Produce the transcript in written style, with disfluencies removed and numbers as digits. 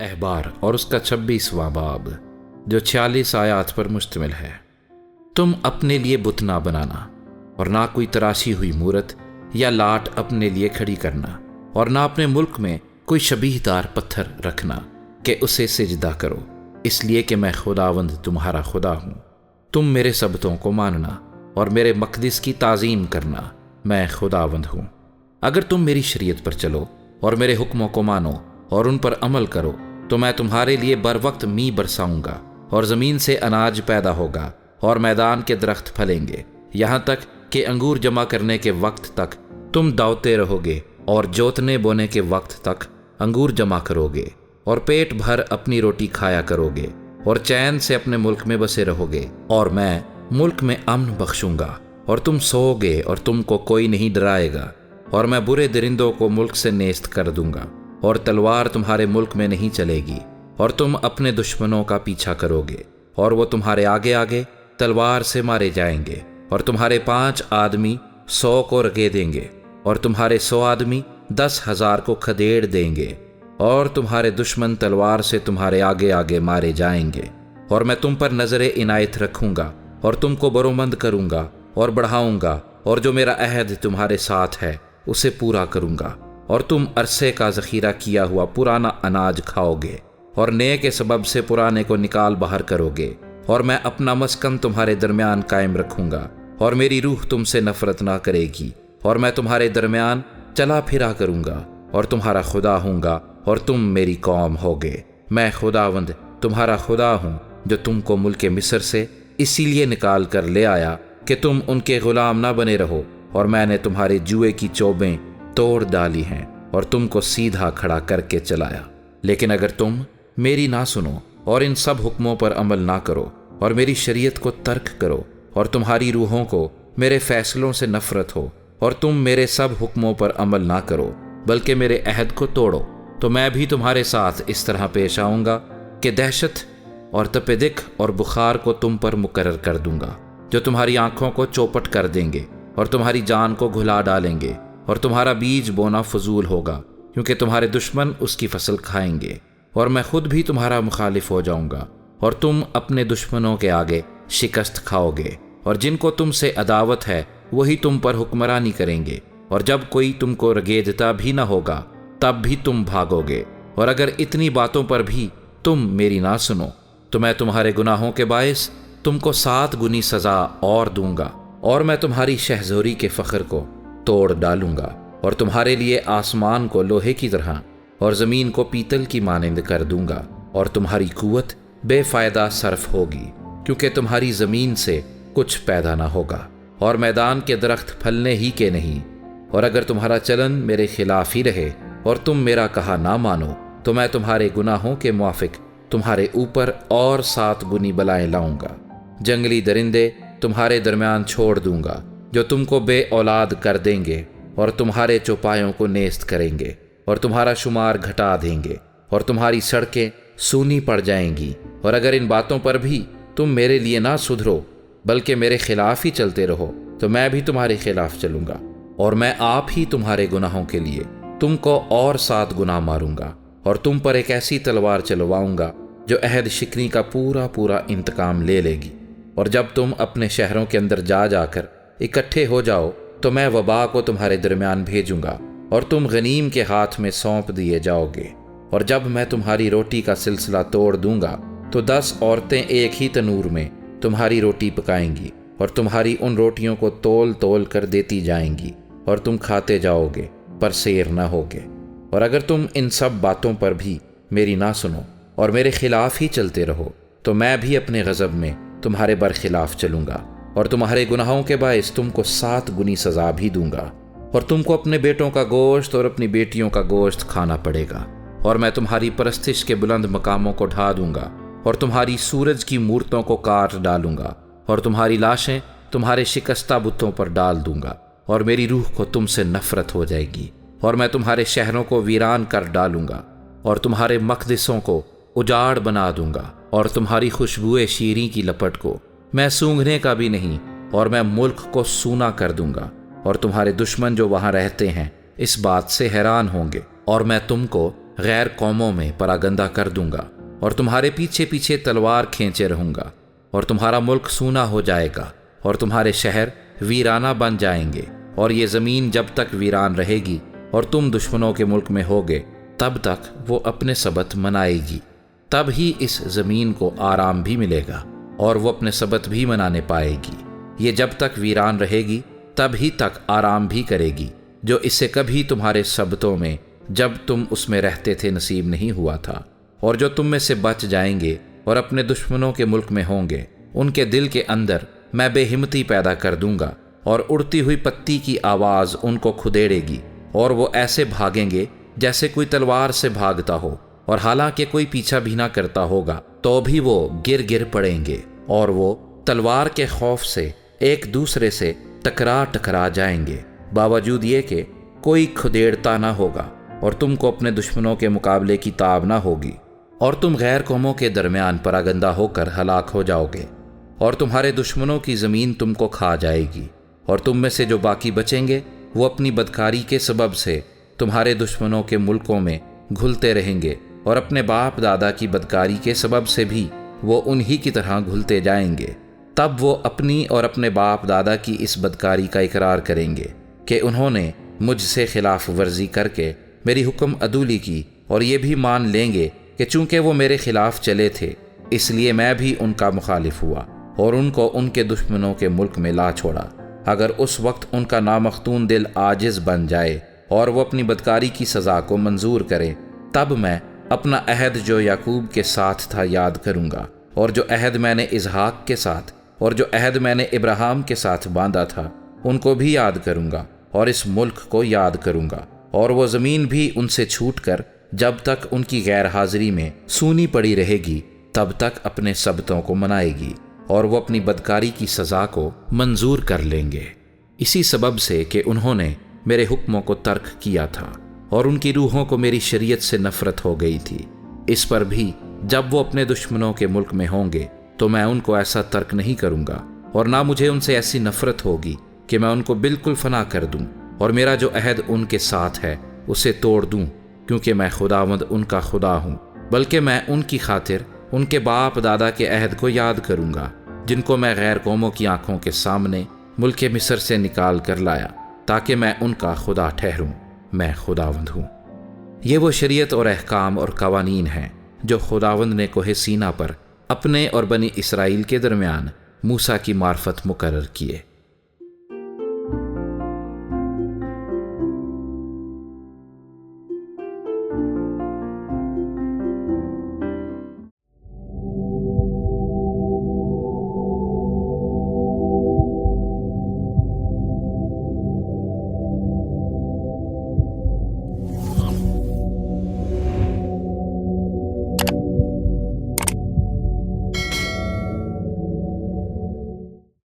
احبار اور اس کا 26واں باب جو 46 آیات پر مشتمل ہے۔ تم اپنے لیے بت نہ بنانا اور نہ کوئی تراشی ہوئی مورت یا لاٹ اپنے لیے کھڑی کرنا، اور نہ اپنے ملک میں کوئی شبیہ دار پتھر رکھنا کہ اسے سجدہ کرو، اس لیے کہ میں خداوند تمہارا خدا ہوں۔ تم میرے سبتوں کو ماننا اور میرے مقدس کی تعظیم کرنا، میں خداوند ہوں۔ اگر تم میری شریعت پر چلو اور میرے حکموں کو مانو اور ان پر عمل کرو تو میں تمہارے لیے بر وقت می برساؤں گا، اور زمین سے اناج پیدا ہوگا اور میدان کے درخت پھلیں گے، یہاں تک کہ انگور جمع کرنے کے وقت تک تم دوڑتے رہو گے اور جوتنے بونے کے وقت تک انگور جمع کرو گے، اور پیٹ بھر اپنی روٹی کھایا کرو گے اور چین سے اپنے ملک میں بسے رہو گے، اور میں ملک میں امن بخشوں گا، اور تم سو گے اور تم کو کوئی نہیں ڈرائے گا، اور میں برے درندوں کو ملک سے نیست کر دوں گا، اور تلوار تمہارے ملک میں نہیں چلے گی، اور تم اپنے دشمنوں کا پیچھا کرو گے اور وہ تمہارے آگے آگے تلوار سے مارے جائیں گے، اور تمہارے 5 آدمی 100 کو رگے دیں گے، اور تمہارے 100 آدمی 10,000 کو کھدیڑ دیں گے، اور تمہارے دشمن تلوار سے تمہارے آگے آگے مارے جائیں گے، اور میں تم پر نظر عنایت رکھوں گا اور تم کو برومند کروں گا اور بڑھاؤں گا، اور جو میرا عہد تمہارے ساتھ ہے اسے پورا کروں گا، اور تم عرصے کا ذخیرہ کیا ہوا پرانا اناج کھاؤ گے، اور نئے کے سبب سے پرانے کو نکال باہر کرو گے، اور میں اپنا مسکن تمہارے درمیان قائم رکھوں گا، اور میری روح تم سے نفرت نہ کرے گی، اور میں تمہارے درمیان چلا پھرا کروں گا اور تمہارا خدا ہوں گا، اور تم میری قوم ہوگے۔ میں خداوند تمہارا خدا ہوں جو تم کو ملک مصر سے اسی لیے نکال کر لے آیا کہ تم ان کے غلام نہ بنے رہو، اور میں نے تمہارے جوئے کی چوبیں توڑ ڈالی ہیں اور تم کو سیدھا کھڑا کر کے چلایا۔ لیکن اگر تم میری نہ سنو اور ان سب حکموں پر عمل نہ کرو اور میری شریعت کو ترک کرو، اور تمہاری روحوں کو میرے فیصلوں سے نفرت ہو اور تم میرے سب حکموں پر عمل نہ کرو بلکہ میرے عہد کو توڑو، تو میں بھی تمہارے ساتھ اس طرح پیش آؤں گا کہ دہشت اور تپدق اور بخار کو تم پر مقرر کر دوں گا، جو تمہاری آنکھوں کو چوپٹ کر دیں گے اور تمہاری جان کو گھلا ڈالیں گے، اور تمہارا بیج بونا فضول ہوگا کیونکہ تمہارے دشمن اس کی فصل کھائیں گے، اور میں خود بھی تمہارا مخالف ہو جاؤں گا، اور تم اپنے دشمنوں کے آگے شکست کھاؤ گے، اور جن کو تم سے عداوت ہے وہی تم پر حکمرانی کریں گے، اور جب کوئی تم کو رگیدتا بھی نہ ہوگا تب بھی تم بھاگو گے، اور اگر اتنی باتوں پر بھی تم میری نہ سنو تو میں تمہارے گناہوں کے باعث تم کو 7 گنی سزا اور دوں گا، اور میں تمہاری شہزوری کے فخر کو توڑ ڈالوں گا، اور تمہارے لیے آسمان کو لوہے کی طرح اور زمین کو پیتل کی مانند کر دوں گا، اور تمہاری قوت بے فائدہ صرف ہوگی کیونکہ تمہاری زمین سے کچھ پیدا نہ ہوگا، اور میدان کے درخت پھلنے ہی کے نہیں۔ اور اگر تمہارا چلن میرے خلاف ہی رہے اور تم میرا کہا نہ مانو تو میں تمہارے گناہوں کے موافق تمہارے اوپر اور 7 گنی بلائیں لاؤں گا۔ جنگلی درندے تمہارے درمیان چھوڑ دوں گا جو تم کو بے اولاد کر دیں گے، اور تمہارے چوپایوں کو نیست کریں گے، اور تمہارا شمار گھٹا دیں گے، اور تمہاری سڑکیں سونی پڑ جائیں گی۔ اور اگر ان باتوں پر بھی تم میرے لیے نہ سدھرو بلکہ میرے خلاف ہی چلتے رہو تو میں بھی تمہارے خلاف چلوں گا، اور میں آپ ہی تمہارے گناہوں کے لیے تم کو اور 7 گنا ماروں گا، اور تم پر ایک ایسی تلوار چلواؤں گا جو عہد شکنی کا پورا پورا انتقام لے لے گی۔ اور جب تم اپنے شہروں کے اندر جا جا کر اکٹھے ہو جاؤ تو میں وبا کو تمہارے درمیان بھیجوں گا، اور تم غنیم کے ہاتھ میں سونپ دیے جاؤ گے۔ اور جب میں تمہاری روٹی کا سلسلہ توڑ دوں گا تو 10 عورتیں ایک ہی تنور میں تمہاری روٹی پکائیں گی، اور تمہاری ان روٹیوں کو تول تول کر دیتی جائیں گی، اور تم کھاتے جاؤ گے پر سیر نہ ہوگے۔ اور اگر تم ان سب باتوں پر بھی میری نہ سنو اور میرے خلاف ہی چلتے رہو تو میں بھی اپنے غضب میں تمہارے برخلاف چلوں گا، اور تمہارے گناہوں کے باعث تم کو 7 گنی سزا بھی دوں گا، اور تم کو اپنے بیٹوں کا گوشت اور اپنی بیٹیوں کا گوشت کھانا پڑے گا، اور میں تمہاری پرستش کے بلند مقاموں کو ڈھا دوں گا، اور تمہاری سورج کی مورتوں کو کاٹ ڈالوں گا، اور تمہاری لاشیں تمہارے شکستہ بتوں پر ڈال دوں گا، اور میری روح کو تم سے نفرت ہو جائے گی، اور میں تمہارے شہروں کو ویران کر ڈالوں گا، اور تمہارے مقدسوں کو اجاڑ بنا دوں گا، اور تمہاری خوشبوئے شیریں کی لپٹ کو میں سونگھنے کا بھی نہیں، اور میں ملک کو سونا کر دوں گا، اور تمہارے دشمن جو وہاں رہتے ہیں اس بات سے حیران ہوں گے، اور میں تم کو غیر قوموں میں پراگندہ کر دوں گا اور تمہارے پیچھے پیچھے تلوار کھینچے رہوں گا، اور تمہارا ملک سونا ہو جائے گا اور تمہارے شہر ویرانہ بن جائیں گے، اور یہ زمین جب تک ویران رہے گی اور تم دشمنوں کے ملک میں ہوگے تب تک وہ اپنے سبت منائے گی۔ تب ہی اس زمین کو آرام بھی ملے گا اور وہ اپنے سبت بھی منانے پائے گی۔ یہ جب تک ویران رہے گی تب ہی تک آرام بھی کرے گی، جو اس سے کبھی تمہارے سبتوں میں جب تم اس میں رہتے تھے نصیب نہیں ہوا تھا۔ اور جو تم میں سے بچ جائیں گے اور اپنے دشمنوں کے ملک میں ہوں گے، ان کے دل کے اندر میں بے ہمتی پیدا کر دوں گا، اور اڑتی ہوئی پتی کی آواز ان کو کھدیڑے گی، اور وہ ایسے بھاگیں گے جیسے کوئی تلوار سے بھاگتا ہو، اور حالانکہ کوئی پیچھا بھی نہ کرتا ہوگا تو بھی وہ گر گر پڑیں گے، اور وہ تلوار کے خوف سے ایک دوسرے سے ٹکرا جائیں گے، باوجود یہ کہ کوئی کھدیڑتا نہ ہوگا، اور تم کو اپنے دشمنوں کے مقابلے کی تاب نہ ہوگی، اور تم غیر قوموں کے درمیان پراگندہ ہو کر ہلاک ہو جاؤ گے، اور تمہارے دشمنوں کی زمین تم کو کھا جائے گی، اور تم میں سے جو باقی بچیں گے وہ اپنی بدکاری کے سبب سے تمہارے دشمنوں کے ملکوں میں گھلتے رہیں گے، اور اپنے باپ دادا کی بدکاری کے سبب سے بھی وہ انہی کی طرح گھلتے جائیں گے۔ تب وہ اپنی اور اپنے باپ دادا کی اس بدکاری کا اقرار کریں گے کہ انہوں نے مجھ سے خلاف ورزی کر کے میری حکم عدولی کی، اور یہ بھی مان لیں گے کہ چونکہ وہ میرے خلاف چلے تھے اس لیے میں بھی ان کا مخالف ہوا اور ان کو ان کے دشمنوں کے ملک میں لا چھوڑا۔ اگر اس وقت ان کا نامختون دل عاجز بن جائے اور وہ اپنی بدکاری کی سزا کو منظور کرے، تب میں اپنا عہد جو یعقوب کے ساتھ تھا یاد کروں گا، اور جو عہد میں نے اسحاق کے ساتھ اور جو عہد میں نے ابراہیم کے ساتھ باندھا تھا ان کو بھی یاد کروں گا، اور اس ملک کو یاد کروں گا، اور وہ زمین بھی ان سے چھوٹ کر جب تک ان کی غیر حاضری میں سونی پڑی رہے گی تب تک اپنے سبتوں کو منائے گی، اور وہ اپنی بدکاری کی سزا کو منظور کر لیں گے، اسی سبب سے کہ انہوں نے میرے حکموں کو ترک کیا تھا اور ان کی روحوں کو میری شریعت سے نفرت ہو گئی تھی۔ اس پر بھی جب وہ اپنے دشمنوں کے ملک میں ہوں گے تو میں ان کو ایسا ترک نہیں کروں گا، اور نہ مجھے ان سے ایسی نفرت ہوگی کہ میں ان کو بالکل فنا کر دوں اور میرا جو عہد ان کے ساتھ ہے اسے توڑ دوں، کیونکہ میں خداوند ان کا خدا ہوں، بلکہ میں ان کی خاطر ان کے باپ دادا کے عہد کو یاد کروں گا جن کو میں غیر قوموں کی آنکھوں کے سامنے ملک مصر سے نکال کر لایا، تاکہ میں ان کا خدا ٹھہروں۔ میں خداوند ہوں۔ یہ وہ شریعت اور احکام اور قوانین ہیں جو خداوند نے کوہ سینا پر اپنے اور بنی اسرائیل کے درمیان موسیٰ کی معرفت مقرر کیے۔